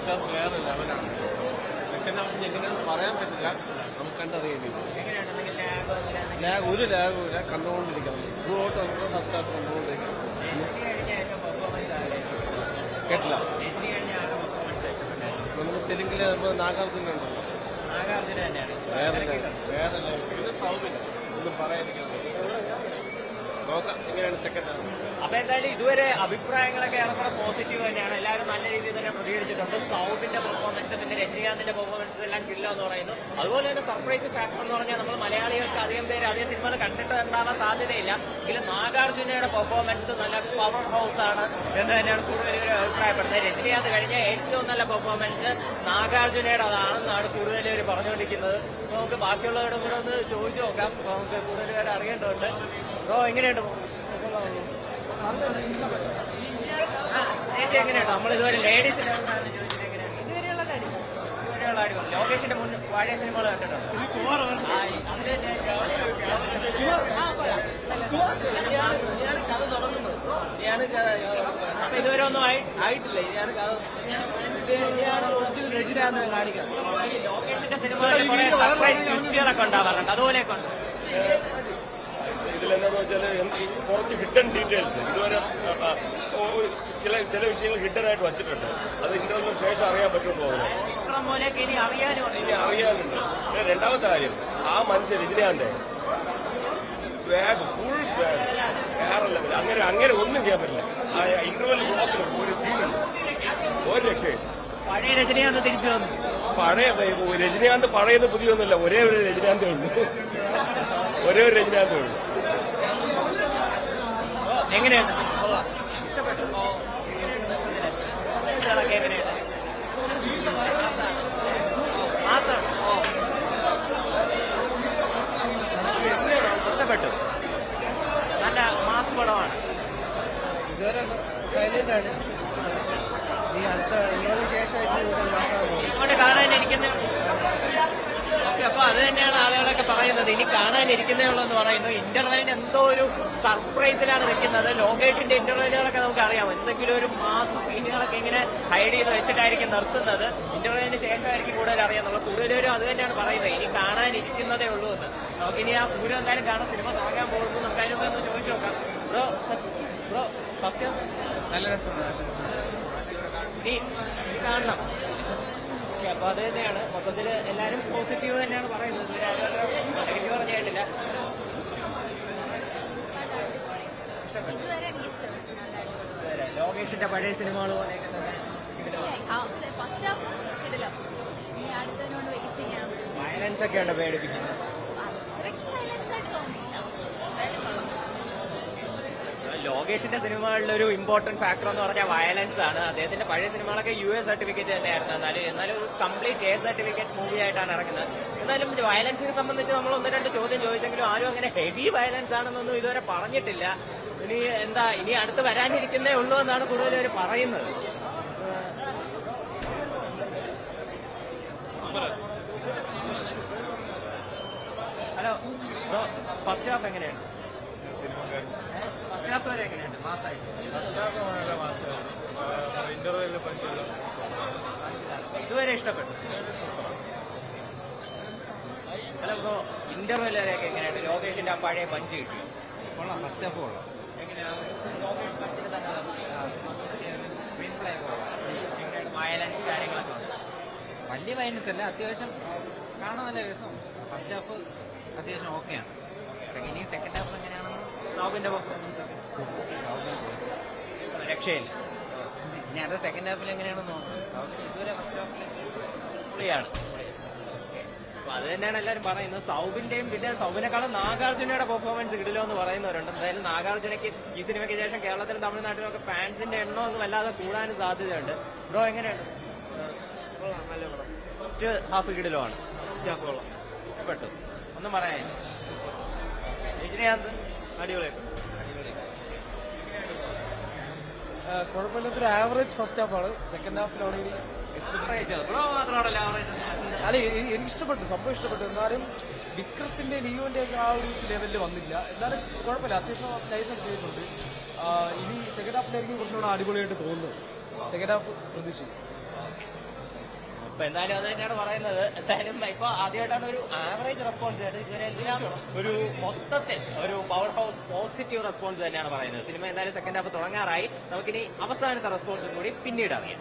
First half വേറെ ലെവലാണ്. Second half എങ്ങനെയാണെന്ന് പറയാൻ പറ്റില്ല, നമുക്ക് കണ്ടറിയേണ്ടി വരും. ഒരു ലാഗും ഇല്ല, കണ്ടുകൊണ്ടിരിക്കണം. ത്രൂ ഔട്ട് നമുക്ക് ഫസ്റ്റ് ഹാഫ് കണ്ടുകൊണ്ടിരിക്കണം. കേട്ടില്ല, നമുക്ക് തെലുങ്കിൽ നാഗാർജുന ഉണ്ടല്ലോ, വേറെ പിന്നെ സൗബില്ല, ഒന്നും പറയാതിരിക്കാൻ നോക്കാം എങ്ങനെയാണ് സെക്കൻഡ് ഹാഫ്. അപ്പൊ എന്തായാലും ഇതുവരെ അഭിപ്രായങ്ങളൊക്കെ ഏറെക്കുറെ പോസിറ്റീവ് തന്നെയാണ്. എല്ലാവരും നല്ല രീതിയിൽ തന്നെ പ്രതികരിച്ചിട്ടുണ്ട്. സൗബിന്റെ പെർഫോമൻസ്, പിന്നെ രജനീകാന്തിന്റെ പെർഫോമൻസ് എല്ലാം കില്ല എന്ന് പറയുന്നു. അതുപോലെ തന്നെ സർപ്രൈസ് ഫാക്ടർ എന്ന് പറഞ്ഞാൽ നമ്മൾ മലയാളികൾക്ക് അധികം പേര് അതേ സിനിമകൾ കണ്ടിട്ട് ഉണ്ടാവാൻ സാധ്യതയില്ല. എങ്കിലും നാഗാർജുനയുടെ പെർഫോമൻസ് നല്ല പവർ ഹൗസ് ആണ് എന്ന് തന്നെയാണ് കൂടുതൽ അഭിപ്രായപ്പെടുന്നത്. രജനീകാന്ത് കഴിഞ്ഞ ഏറ്റവും നല്ല പെർഫോമൻസ് നാഗാർജുനയുടെ അതാണെന്നാണ് കൂടുതൽ പറഞ്ഞുകൊണ്ടിരിക്കുന്നത്. നമുക്ക് ബാക്കിയുള്ളവരുടെ കൂടെ ഒന്ന് ചോദിച്ചു നോക്കാം, നമുക്ക് കൂടുതൽ പേര് അറിയേണ്ടതുണ്ട്. ബ്രോ എങ്ങനെയുണ്ട്? ചേച്ചി എങ്ങനെയുണ്ട്? നമ്മൾ ഇതുവരെ ലേഡീസിന്റെ ഇതുവരെയുള്ള അടിപൊളി. ലോകേഷിന്റെ മുൻ പഴയ സിനിമകൾ കണ്ടിട്ടുണ്ട്. കഥ തുടങ്ങുന്നത് അപ്പൊ ഇതുവരെ ഒന്നും ആയിട്ടില്ല. ഇനിയാണ് കഥ, ഇനിയാണ് ഒറിജിനൽ രചന കാണിക്കാം. ലോകേഷിന്റെ സിനിമകളിൽ കുറെ സർപ്രൈസ് ട്വിസ്റ്റുകളൊക്കെ ഉണ്ടാവാറുണ്ട്, അതുപോലെയൊക്കെ ഉണ്ട്. ഇതിലെന്താന്ന് വെച്ചാൽ കുറച്ച് ഹിഡൻ ഡീറ്റെയിൽസ് ഇതുവരെ ചില വിഷയങ്ങൾ ഹിഡൻ ആയിട്ട് വച്ചിട്ടുണ്ട്. അത് ഇന്റർവ്യൂവിന് ശേഷം അറിയാൻ പറ്റുമെന്ന് തോന്നുന്നു. ഇനി അറിയാനുണ്ട്. രണ്ടാമത്തെ കാര്യം, ആ മനുഷ്യൻ രജനീകാന്ത് സ്വാഗ്, ഫുൾ സ്വാഗ്, വേറെ ലെവൽ. അങ്ങനെ ഒന്നും ചെയ്യാൻ പറ്റില്ല. ആ ഇന്റർവ്യൂവിൽ ബ്ലോക്കിൽ ഒരു സീനുണ്ട്, ഒരു രക്ഷയും. പഴയ രജനീകാന്ത് തിരിച്ചു വന്നു. പഴയ രജനീകാന്ത് പഴയത് പുതിയൊന്നുമില്ല, ഒരേ ഒരു രജനീകാന്തേ ഉള്ളൂ, ഒരേ ഒരു രജനീകാന്തേ ഉള്ളൂ. എങ്ങനെയാണ്? ഇഷ്ടപ്പെട്ടു. നല്ല മാസ് പടമാണ്. ഇതുവരെ സൈലന്റ് ആണ്. ഈ അടുത്ത ശേഷമായിട്ട് മാസമാകും ഇങ്ങോട്ട് കാണാനിരിക്കുന്ന. അപ്പൊ അത് തന്നെയാണ് ആളുകളൊക്കെ പറയുന്നത്, ഇനി കാണാനിരിക്കുന്നേ ഉള്ളൂ എന്ന് പറയുന്നു. ഇന്റർവെല്ലിന് എന്തോ ഒരു സർപ്രൈസിലാണ് നിൽക്കുന്നത്. ലോകേഷിന്റെ ഇന്റർവെല്ലുകളൊക്കെ നമുക്ക് അറിയാം, എന്തെങ്കിലും ഒരു മാസ് സീനുകളൊക്കെ ഇങ്ങനെ ഹൈഡ് ചെയ്ത് വെച്ചിട്ടായിരിക്കും നിർത്തുന്നത്. ഇന്റർവെല്ലിന് ശേഷമായിരിക്കും കൂടുതൽ അറിയാന്നുള്ളത്. കൂടുതലും അത് തന്നെയാണ് പറയുന്നത്, ഇനി കാണാനിരിക്കുന്നതേ ഉള്ളൂ എന്ന്. നമുക്കിനി ആ പൂരം എന്തായാലും കാണാൻ, സിനിമ തുടങ്ങാൻ പോകുന്നു. നമുക്ക് അതിന് മുമ്പ് ഒന്ന് ചോദിച്ചു നോക്കാം. ബ്രോ ഫസ്റ്റ് നല്ല രസമാണ്. ഇനി കാണണം. അപ്പൊ അത് തന്നെയാണ് മൊത്തത്തിൽ എല്ലാരും പോസിറ്റീവ് തന്നെയാണ് പറയുന്നത്. നെഗറ്റീവ് പറഞ്ഞിട്ടില്ല. ലോകേഷിന്റെ പഴയ സിനിമകൾ പോലെയൊക്കെ തന്നെ വയലൻസ് ഒക്കെ ഉണ്ട് പേടിപ്പിക്കുന്നത്. ലോകേഷിന്റെ സിനിമകളിലൊരു ഇമ്പോർട്ടന്റ് ഫാക്ടർ എന്ന് പറഞ്ഞാൽ വയലൻസ് ആണ്. അദ്ദേഹത്തിന്റെ പഴയ സിനിമകളൊക്കെ US സർട്ടിഫിക്കറ്റ് തന്നെയായിരുന്നു. എന്നാലും ഒരു കംപ്ലീറ്റ് A സർട്ടിഫിക്കറ്റ് മൂവി ആയിട്ടാണ് ഇറങ്ങുന്നത്. എന്നാലും വയലൻസിനെ സംബന്ധിച്ച് നമ്മൾ ഒന്ന് രണ്ട് ചോദ്യം ചോദിച്ചെങ്കിലും ആരും അങ്ങനെ ഹെവി വയലൻസ് ആണെന്നൊന്നും ഇതുവരെ പറഞ്ഞിട്ടില്ല. ഇനി അടുത്ത് വരാനിരിക്കുന്നേ ഉള്ളൂ എന്നാണ് കൂടുതൽ പേര് പറയുന്നത്. ഹലോ ബ്രോ, ഫസ്റ്റ് ഹാഫ് എങ്ങനെയാണ്? ഫസ്റ്റ് ഹാഫ് വരെ എങ്ങനെയുണ്ട്? മാസമായിട്ട് ഇതുവരെ ഇഷ്ടപ്പെട്ടു. ഹലോ ബ്രോ, ഇന്റർവെൽ വരെയൊക്കെ എങ്ങനെയുണ്ട്? ലോകേഷിന്റെ ആ പഴയ പഞ്ച് കിട്ടി. കൊള്ളാം, ഫസ്റ്റ് ഹാഫ് കൊള്ളാം. സ്ക്രീൻ പ്ലേ വയലൻസ് കാര്യങ്ങളൊക്കെ ഉണ്ട്. വലിയ വയലൻസ് അല്ല, അത്യാവശ്യം കാണാൻ നല്ല രസം. ഫസ്റ്റ് ഹാഫ് അത്യാവശ്യം ഓക്കെയാണ്. ഇനി സെക്കൻഡ് ഹാഫ് എങ്ങനെയാണെന്ന് സൗബിന്റെ രക്ഷയില്ല. ഇനി അടുത്ത സെക്കൻഡ് ഹാഫിൽ എങ്ങനെയാണെന്ന് നോക്കാം. ഇതുവരെ ഫസ്റ്റ് ഹാഫിൽ പുള്ളിയാണ്. അപ്പൊ അത് തന്നെയാണ് എല്ലാവരും പറയുന്നത്. സൗബിന്റെയും പിന്നെ സൗബിനെക്കാളും നാഗാർജുനയുടെ പെർഫോമൻസ് കിടിലോ എന്ന് പറയുന്നവരുണ്ട്. എന്തായാലും നാഗാർജുനയ്ക്ക് ഈ സിനിമയ്ക്ക് ശേഷം കേരളത്തിലും തമിഴ്നാട്ടിലും ഒക്കെ ഫാൻസിന്റെ എണ്ണം ഒന്നും വല്ലാതെ കൂടാനും സാധ്യതയുണ്ട്. ബ്രോ എങ്ങനെയാണ്? ഫസ്റ്റ് ഹാഫ് കിടിലോ ആണ്. ഇഷ്ടപ്പെട്ടു. ഒന്നും പറയാനില്ല. രജനീകാന്ത് അടിപൊളിയായിട്ട് കുഴപ്പമില്ലാത്തൊരു ആവറേജ് ഫസ്റ്റ് ഹാഫാണ്. സെക്കൻഡ് ഹാഫിലാണ് ഇനി അല്ല, എനിക്കിഷ്ടപ്പെട്ടു, സംഭവം ഇഷ്ടപ്പെട്ടു. എന്നാലും വിക്രത്തിന്റെ ലിയോന്റെ ഒക്കെ ആ ഒരു ലെവലിൽ വന്നില്ല. എന്നാലും കുഴപ്പമില്ല, അത്യാവശ്യം നൈസായിട്ട് ചെയ്തിട്ടുണ്ട്. ഇനി സെക്കൻഡ് ഹാഫിലായിരിക്കും കുറച്ചുകൂടെ അടിപൊളിയായിട്ട് തോന്നുന്നത്. സെക്കൻഡ് ഹാഫ് പ്രതീക്ഷിക്കും. അപ്പൊ എന്തായാലും അത് തന്നെയാണ് പറയുന്നത്. എന്തായാലും ഇപ്പൊ ആദ്യമായിട്ടാണ് ഒരു ആവറേജ് റെസ്പോൺസ് ആയിട്ട് ഇതുവരെ എല്ലാം ഒരു മൊത്തത്തിൽ ഒരു പവർ ഹൗസ് പോസിറ്റീവ് റെസ്പോൺസ് തന്നെയാണ് പറയുന്നത്. സിനിമ എന്തായാലും സെക്കൻഡ് ഹാഫ് തുടങ്ങാറായി. നമുക്കിനി അവസാനത്തെ റെസ്പോൺസും കൂടി പിന്നീട് അറിയാം.